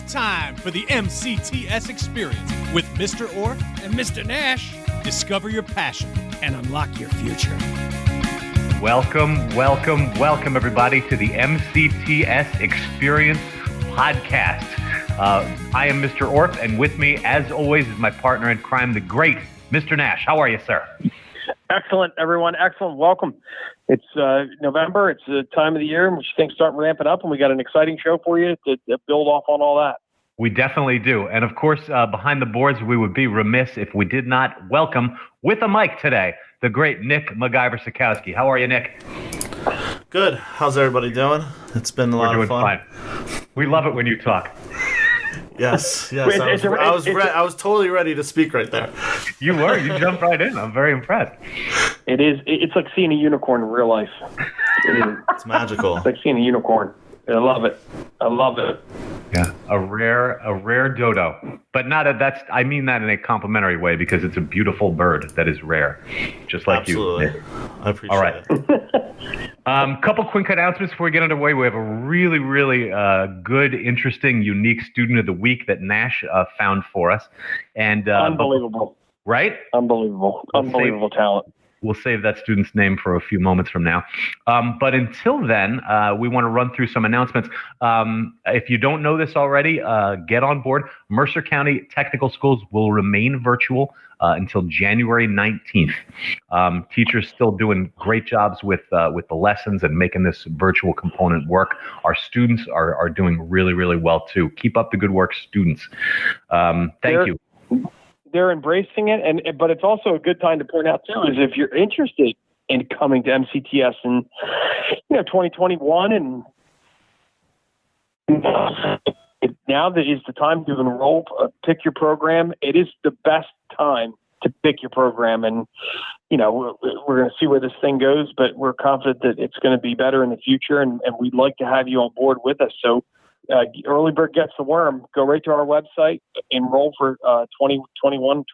time for the MCTS experience with Mr. Orfe and Mr. Nash. Discover your passion and unlock your future. Welcome, everybody, to the MCTS Experience podcast. I am Mr. Orfe, and with me, as always, is my partner in crime, the great Mr. Nash. How are you, sir? Excellent, everyone. Excellent. Welcome. It's November. It's the time of the year in which things start ramping up, and we got an exciting show for you to build off on all that. We definitely do. And of course, behind the boards, we would be remiss if we did not welcome, with a mic today, the great Nick Maggie. How are you, Nick? Good. How's everybody doing? It's been a lot of fun. Fine. We love it when you talk. Yes. I was totally ready to speak right there. You were. You jumped right in. I'm very impressed. It is. It's like seeing a unicorn in real life. It's magical. It's like seeing a unicorn. I love it. Yeah, a rare dodo, but I mean that in a complimentary way because it's a beautiful bird that is rare, just like Absolutely. you. I appreciate All right. it. Couple quick announcements before we get underway. We have a really good, interesting, unique student of the week that Nash found for us, and unbelievable, right? Unbelievable talent. We'll save that student's name for a few moments from now. But until then, we want to run through some announcements. If you don't know this already, get on board. Mercer County Technical Schools will remain virtual until January 19th. Teachers still doing great jobs with the lessons and making this virtual component work. Our students are doing really, really well, too. Keep up the good work, students. Thank you. They're embracing it, but it's also a good time to point out too is if you're interested in coming to MCTS in 2021 and now that is the time to enroll, pick your program. It is the best time to pick your program, and we're going to see where this thing goes, but we're confident that it's going to be better in the future, and we'd like to have you on board with us. So. Early bird gets the worm. Go right to our website, enroll for 2021-22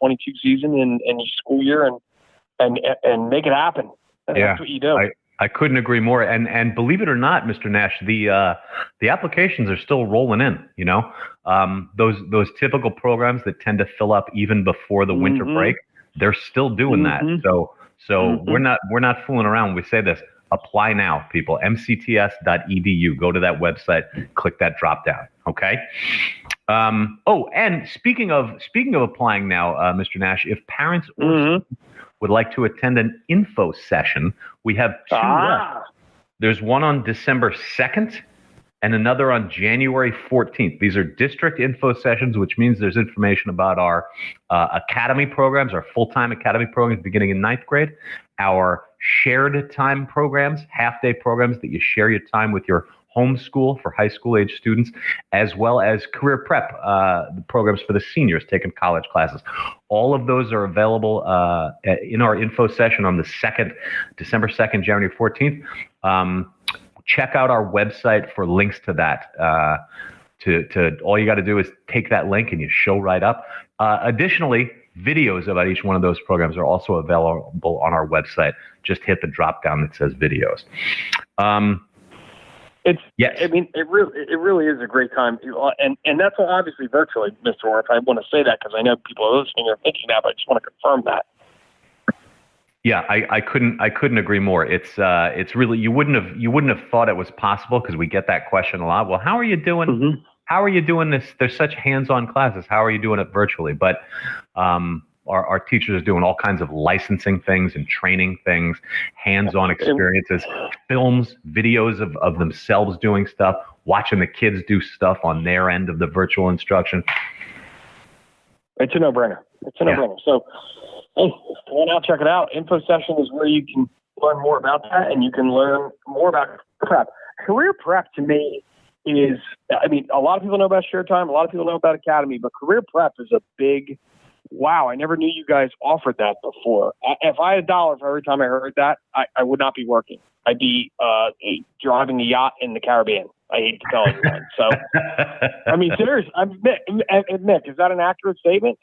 season and your school year, and make it happen. That's what you do. I couldn't agree more. And believe it or not, Mr. Nash, the applications are still rolling in. Those typical programs that tend to fill up even before the winter break, they're still doing that. So we're not fooling around when we say this. Apply now, people. MCTS.edu. Go to that website. Click that drop down. Okay. And speaking of applying now, Mr. Nash, if parents or students would like to attend an info session, we have two left. There's one on December 2nd and another on January 14th. These are district info sessions, which means there's information about our academy programs, our full-time academy programs beginning in 9th grade, our shared time programs, half-day programs that you share your time with your home school for high school age students, as well as career prep, the programs for the seniors taking college classes. All of those are available in our info session on the 2nd, December 2nd, January 14th. Check out our website for links to that. All you got to do is take that link and you show right up. Additionally, videos about each one of those programs are also available on our website. Just hit the drop down that says videos. Yes. I mean, it really is a great time, and that's obviously virtually, Mr. Orfe. I want to say that because I know people are listening or thinking that, but I just want to confirm that. Yeah, I couldn't agree more. It's really you wouldn't have thought it was possible because we get that question a lot. Well, how are you doing? Mm-hmm. How are you doing this? There's such hands-on classes. How are you doing it virtually? But our teachers are doing all kinds of licensing things and training things, hands-on experiences, films, videos of themselves doing stuff, watching the kids do stuff on their end of the virtual instruction. It's a no-brainer. So, hey, go on out, check it out. Info session is where you can learn more about that, and you can learn more about prep. Career prep to me is, a lot of people know about Share Time, a lot of people know about Academy, but career prep is a big, wow, I never knew you guys offered that before. If I had $1 for every time I heard that, I would not be working. I'd be driving a yacht in the Caribbean. I hate to tell everyone. So, seriously, Nick, is that an accurate statement?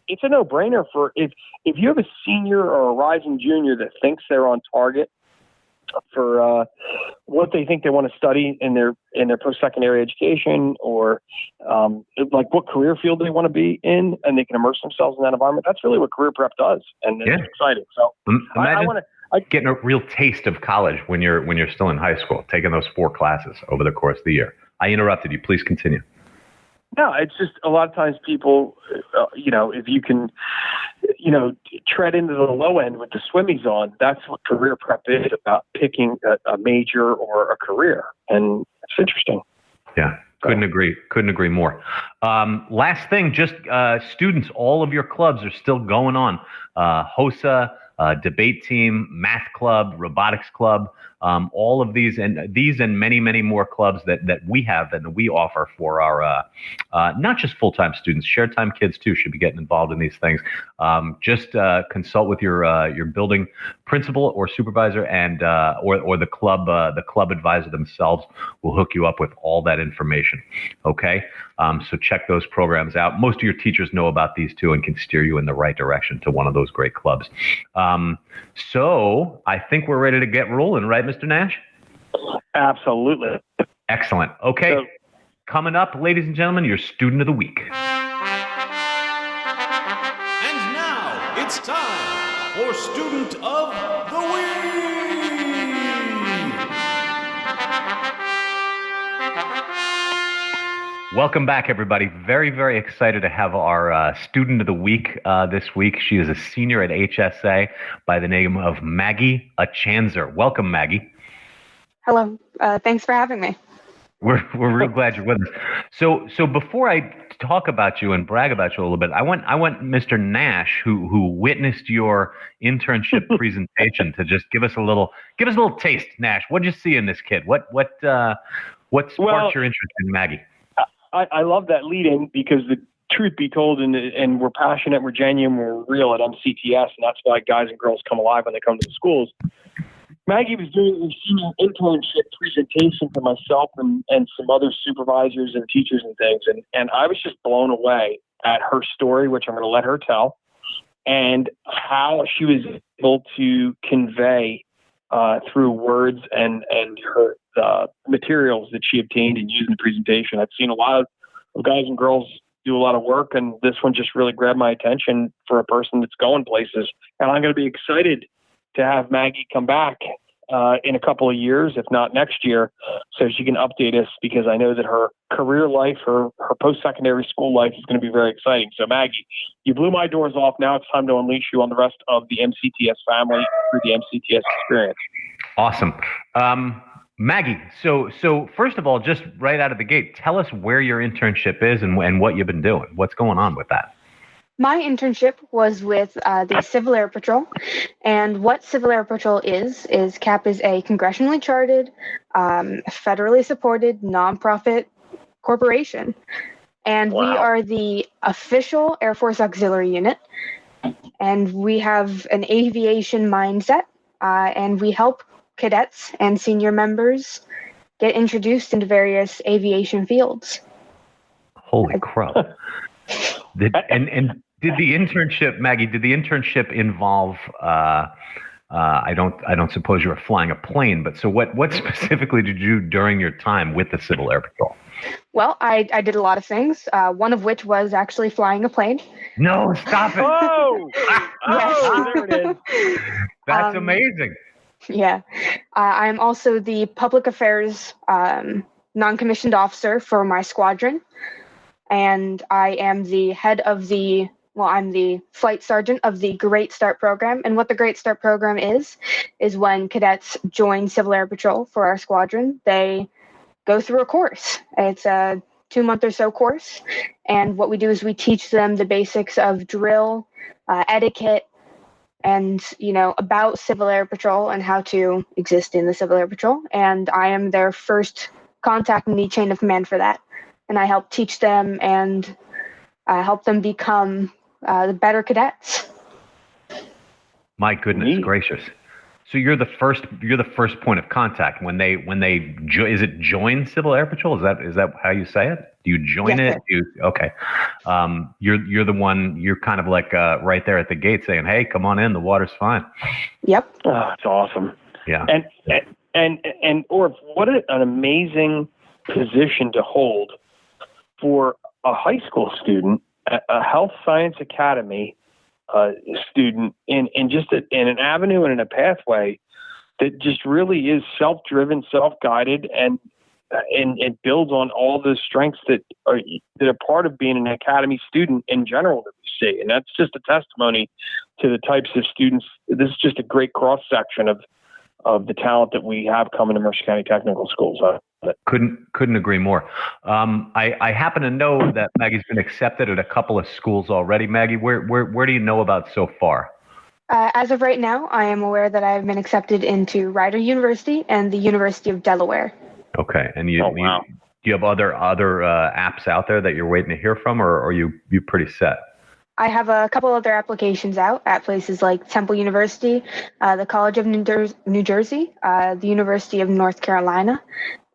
It's a no-brainer for if you have a senior or a rising junior that thinks they're on target what they think they want to study in their post-secondary education, or like what career field they want to be in, and they can immerse themselves in that environment. That's really what career prep does, and it's exciting. So imagine getting a real taste of college when you're still in high school, taking those 4 classes over the course of the year. I interrupted you. Please continue. No, it's just a lot of times people, if you can, tread into the low end with the swimmies on, that's what career prep is about, picking a major or a career. And it's interesting. Yeah. Couldn't agree more. Last thing, just students, all of your clubs are still going on. HOSA, debate team, math club, robotics club, all of these and many, many more clubs that we have and we offer for our not just full-time students, shared time kids too should be getting involved in these things. Just consult with your building principal or supervisor and or the club advisor themselves will hook you up with all that information. Okay, so check those programs out. Most of your teachers know about these too and can steer you in the right direction to one of those great clubs. So I think we're ready to get rolling, right, Mr. Nash? Absolutely. Excellent. Okay. So, coming up, ladies and gentlemen, your student of the week. And now it's time for student of the week. Welcome back, everybody. Very, very excited to have our student of the week this week. She is a senior at HSA by the name of Maggie Achanzar. Welcome, Maggie. Hello. Thanks for having me. We're real glad you're with us. So before I talk about you and brag about you a little bit, I want Mr. Nash, who witnessed your internship presentation, to just give us a little taste. Nash, what did you see in this kid? What sparked your interest in Maggie? I love that lead-in because the truth be told, and we're passionate, we're genuine, we're real at MCTS, and that's why guys and girls come alive when they come to the schools. Maggie was doing a senior internship presentation for myself and some other supervisors and teachers and things, and I was just blown away at her story, which I'm going to let her tell, and how she was able to convey through words and her materials that she obtained and used in the presentation. I've seen a lot of guys and girls do a lot of work, and this one just really grabbed my attention for a person that's going places. And I'm going to be excited to have Maggie come back in a couple of years, if not next year, so she can update us, because I know that her career life, her post-secondary school life is going to be very exciting. So Maggie, you blew my doors off. Now it's time to unleash you on the rest of the MCTS family through the MCTS experience. Awesome. Maggie, so first of all, just right out of the gate, tell us where your internship is and what you've been doing. What's going on with that? My internship was with the Civil Air Patrol, and what Civil Air Patrol is CAP is a congressionally chartered, federally supported nonprofit corporation, and we are the official Air Force Auxiliary Unit, and we have an aviation mindset, and we help cadets and senior members get introduced into various aviation fields. Holy crap. Did the internship, Maggie, involve, I don't suppose you were flying a plane, but so what specifically did you do during your time with the Civil Air Patrol? Well, I did a lot of things, one of which was actually flying a plane. No, stop it. Oh, there it is. That's amazing. Yeah. I'm also the public affairs non-commissioned officer for my squadron. And I am the head of I'm the flight sergeant of the Great Start program. And what the Great Start program is when cadets join Civil Air Patrol for our squadron, they go through a course. It's a 2-month or so course. And what we do is we teach them the basics of drill, etiquette, and, about Civil Air Patrol and how to exist in the Civil Air Patrol. And I am their first contact in the chain of command for that. And I help teach them and help them become the better cadets. My goodness gracious! So you're the first point of contact when they is it join Civil Air Patrol? Is that how you say it? Do you join it? Okay. You're the one. You're kind of like right there at the gate saying, "Hey, come on in. The water's fine." Yep. Oh, it's awesome. Yeah. And or what an amazing position to hold for a high school student, a health science academy student, in an avenue and in a pathway that just really is self-driven, self-guided, and builds on all the strengths that are part of being an academy student in general that we see. And that's just a testimony to the types of students. This is just a great cross-section of the talent that we have coming to Mercer County Technical Schools. Couldn't agree more. I happen to know that Maggie's been accepted at a couple of schools already. Maggie, where do you know about so far? As of right now, I am aware that I've been accepted into Rider University and the University of Delaware. Okay, and do you have other apps out there that you're waiting to hear from, or are you pretty set? I have a couple other applications out at places like Temple University, the College of New Jersey, the University of North Carolina,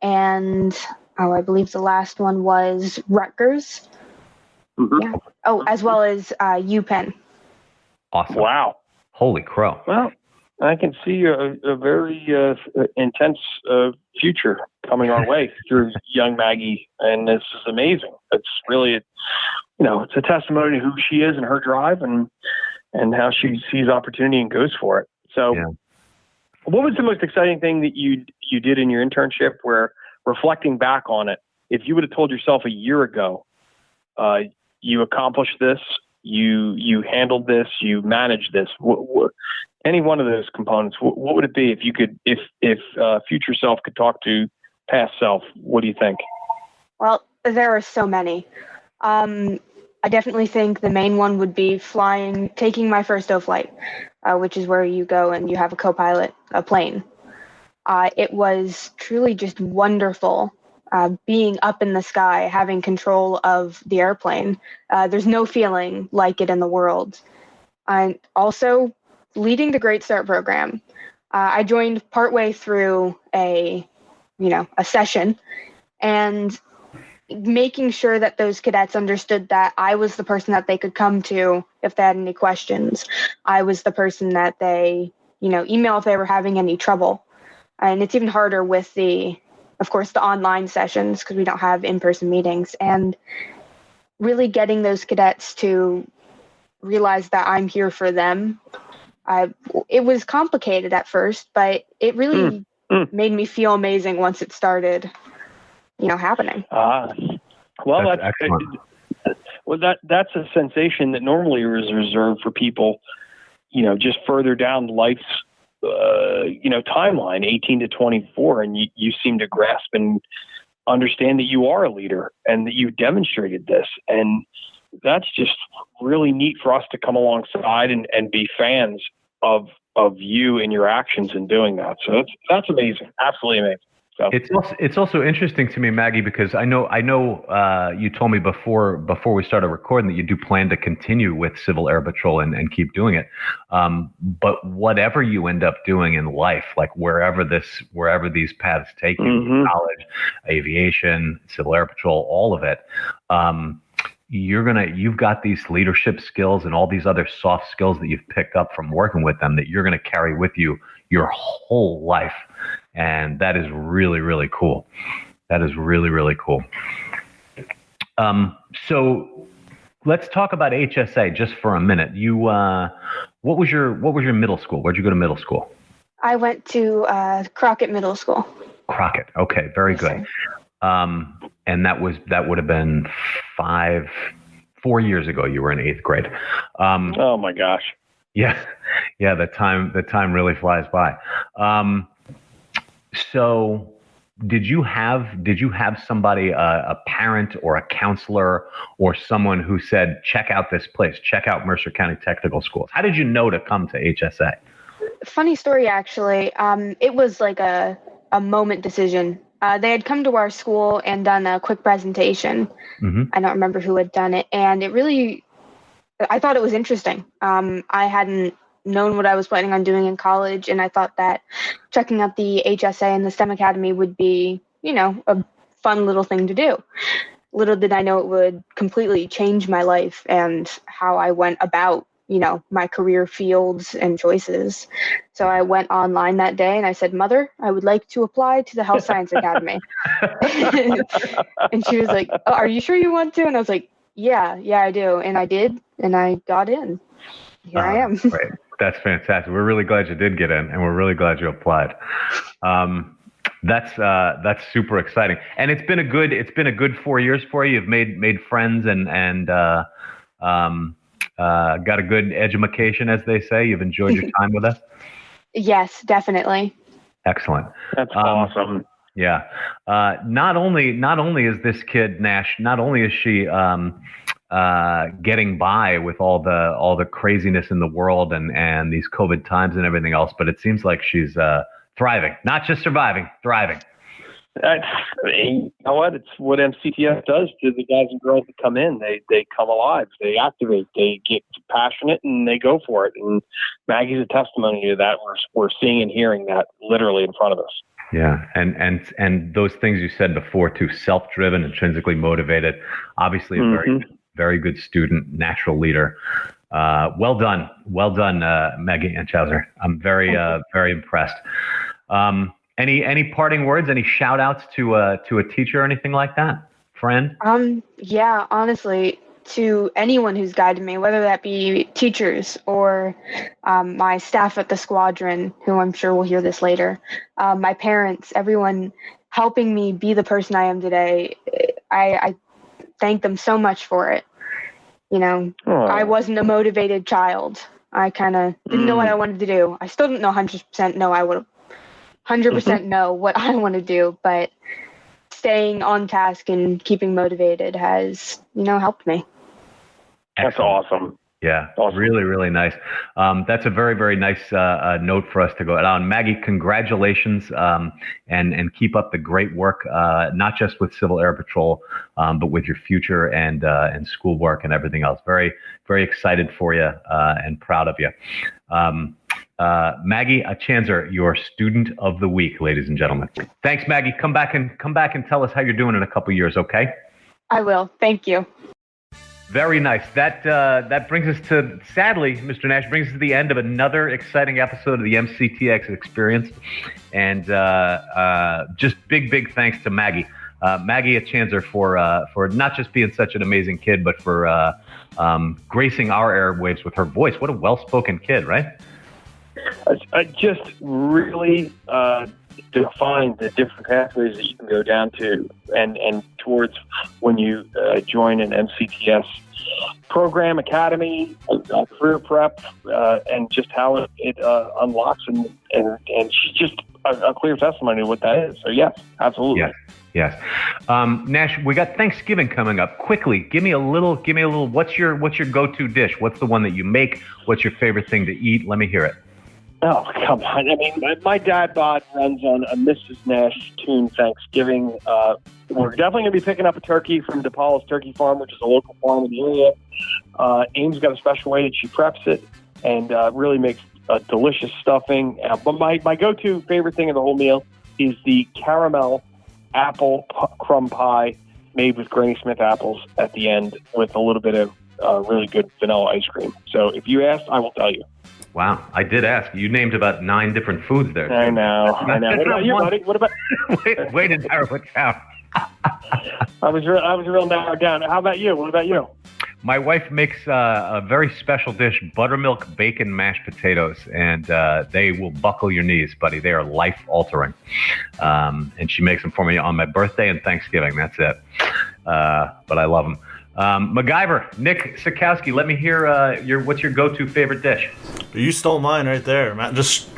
and I believe the last one was Rutgers. Mm-hmm. Yeah. Oh, as well as UPenn. Awesome. Wow. Holy crow. Well, I can see a very intense future coming our way through young Maggie, and this is amazing. It's really, it's a testimony to who she is and her drive, and how she sees opportunity and goes for it. So, yeah. What was the most exciting thing that you did in your internship? Where, reflecting back on it, if you would have told yourself a year ago, you accomplished this, you handled this, you managed this, any one of those components, what would it be if future self could talk to past self? What do you think? Well, there are so many. I definitely think the main one would be taking my first O flight, which is where you go and you have a co-pilot, a plane. It was truly just wonderful being up in the sky, having control of the airplane. There's no feeling like it in the world. And also leading the Great Start program. I joined partway through a session, and making sure that those cadets understood that I was the person that they could come to if they had any questions. I was the person that they, email if they were having any trouble. And it's even harder with of course, the online sessions because we don't have in-person meetings, and really getting those cadets to realize that I'm here for them. It was complicated at first, but it really made me feel amazing once it started, happening. Well, that's excellent. That's a sensation that normally is reserved for people, just further down life's, timeline, 18 to 24, and you seem to grasp and understand that you are a leader and that you've demonstrated this, and that's just really neat for us to come alongside and be fans of you and your actions in doing that. So that's amazing, absolutely amazing. So. It's also interesting to me, Maggie, because I know you told me before we started recording that you do plan to continue with Civil Air Patrol and keep doing it. But whatever you end up doing in life, like wherever these paths take you, college, aviation, Civil Air Patrol, all of it, you've got these leadership skills and all these other soft skills that you've picked up from working with them that you're going to carry with you your whole life. And that is really, really cool. That is really, really cool. So let's talk about HSA just for a minute. You, what was your middle school? Where'd you go to middle school? I went to Crockett Middle School. Crockett. Okay. Very good. And that would have been 4 years ago. You were in 8th grade. Oh my gosh. Yeah. The time really flies by. So did you have somebody, a parent or a counselor or someone who said, check out this place, check out Mercer County Technical Schools? How did you know to come to HSA? Funny story, actually. It was like a moment decision. They had come to our school and done a quick presentation. Mm-hmm. I don't remember who had done it. And I thought it was interesting. I hadn't known what I was planning on doing in college, and I thought that checking out the HSA and the STEM Academy would be, a fun little thing to do. Little did I know it would completely change my life and how I went about my career fields and choices. So I went online that day and I said, Mother, I would like to apply to the Health Science Academy. And she was like, oh, are you sure you want to? And I was like, yeah, I do. And I did, and I got in. Here I am. Great. That's fantastic. We're really glad you did get in, and we're really glad you applied. That's super exciting. And it's been a good 4 years for you. You've made friends and got a good edumacation, as they say. You've enjoyed your time with us. Yes, definitely. Excellent. That's awesome. Yeah. Not only is this kid, Nash, not only is she getting by with all the craziness in the world and these COVID times and everything else, but it seems like she's thriving, not just surviving, thriving. You know what? It's what MCTS does to the guys and girls that come in. They come alive, they activate, they get passionate, and they go for it. And Maggie's a testimony to that. We're seeing and hearing that literally in front of us. Yeah, and those things you said before too: self-driven, intrinsically motivated, obviously a very good student, natural leader. Well done, Maggie Achanzar. I'm very impressed. Any parting words? Any shout outs to a teacher or anything like that? Friend? Yeah, honestly, to anyone who's guided me, whether that be teachers or my staff at the squadron, who I'm sure will hear this later, my parents, everyone helping me be the person I am today. I thank them so much for it. I wasn't a motivated child. I kind of didn't know what I wanted to do. I still didn't know 100% know I would have 100% know what I want to do, but staying on task and keeping motivated has, helped me. That's awesome. Yeah, awesome. Really, really nice. That's a very, very nice note for us to go out on. Maggie, congratulations, and keep up the great work, not just with Civil Air Patrol, but with your future and schoolwork and everything else. Very, very excited for you and proud of you. Maggie Achanzar, your student of the week, ladies and gentlemen. Thanks, Maggie. Come back and tell us how you're doing in a couple years, okay? I will. Thank you. Very nice. That brings us to, sadly, Mr. Nash, brings us to the end of another exciting episode of the MCTS experience. And just big thanks to Maggie. Maggie Achanzar for not just being such an amazing kid, but for gracing our airwaves with her voice. What a well-spoken kid, right? Just really define the different pathways that you can go down to and towards when you join an MCTS program, academy, career prep, and just how it unlocks and she's just a clear testimony of what that is. So yes, absolutely. Yes. Nash, we got Thanksgiving coming up. Quickly, give me a little. What's your go-to dish? What's the one that you make? What's your favorite thing to eat? Let me hear it. Oh, come on. I mean, my dad bod runs on a Mrs. Nash tune Thanksgiving. We're definitely going to be picking up a turkey from DePaula's Turkey Farm, which is a local farm in the area. Amy's got a special way that she preps it and really makes a delicious stuffing. But my go-to favorite thing of the whole meal is the caramel apple crumb pie made with Granny Smith apples at the end with a little bit of really good vanilla ice cream. So if you ask, I will tell you. Wow, I did ask. You named about 9 different foods there. I know. What about you, buddy? What about? Way to narrow it down. I was real narrowed down. How about you? What about you? My wife makes a very special dish, buttermilk bacon mashed potatoes, and they will buckle your knees, buddy. They are life-altering. And she makes them for me on my birthday and Thanksgiving. That's it. But I love them. MacGyver, Nick Sikowski, let me hear what's your go-to favorite dish? You stole mine right there. Just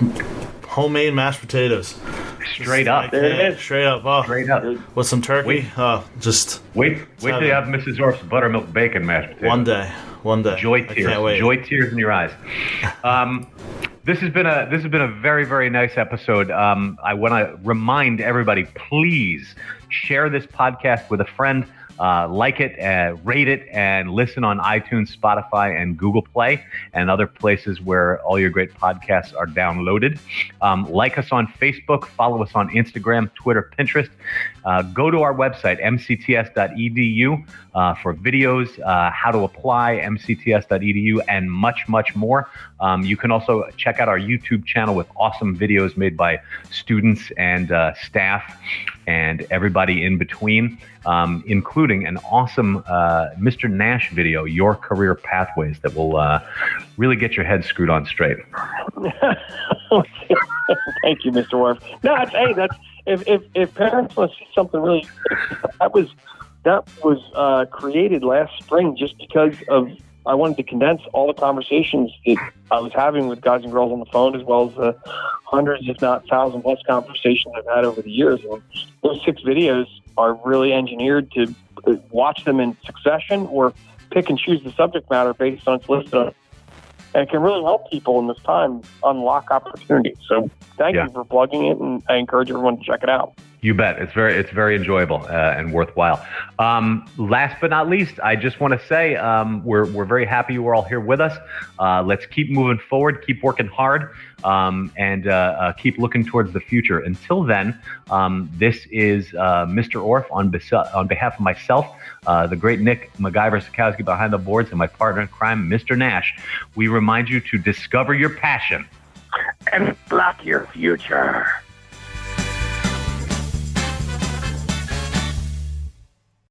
homemade mashed potatoes. Straight up. There it is. Straight up. Oh, straight up. With some turkey. Wait till you have Mrs. Orf's buttermilk bacon mashed potatoes. One day. Joy tears. Can't wait. Joy tears in your eyes. This has been a very, very nice episode. I want to remind everybody, please share this podcast with a friend. Like it, rate it, and listen on iTunes, Spotify, and Google Play, and other places where all your great podcasts are downloaded. Like us on Facebook, follow us on Instagram, Twitter, Pinterest. go to our website, mcts.edu, for videos, how to apply, mcts.edu, and much, much more. You can also check out our YouTube channel with awesome videos made by students and staff and everybody in between, including an awesome Mr. Nash video, Your Career Pathways, that will really get your head screwed on straight. Thank you, Mr. Orfe. No, that's if parents want to see something really, that was created last spring just because of I wanted to condense all the conversations that I was having with guys and girls on the phone, as well as the hundreds, if not 1,000+ conversations I've had over the years. And those 6 videos are really engineered to watch them in succession or pick and choose the subject matter based on its list. And it can really help people in this time unlock opportunities. So thank you for plugging it, and I encourage everyone to check it out. You bet. It's very enjoyable and worthwhile. Last but not least, I just want to say we're very happy you were all here with us. Let's keep moving forward, keep working hard, and keep looking towards the future. Until then, this is Mr. Orfe on behalf of myself, the great Nick MacGyver Sikowski behind the boards, and my partner in crime, Mr. Nash. We remind you to discover your passion and block your future.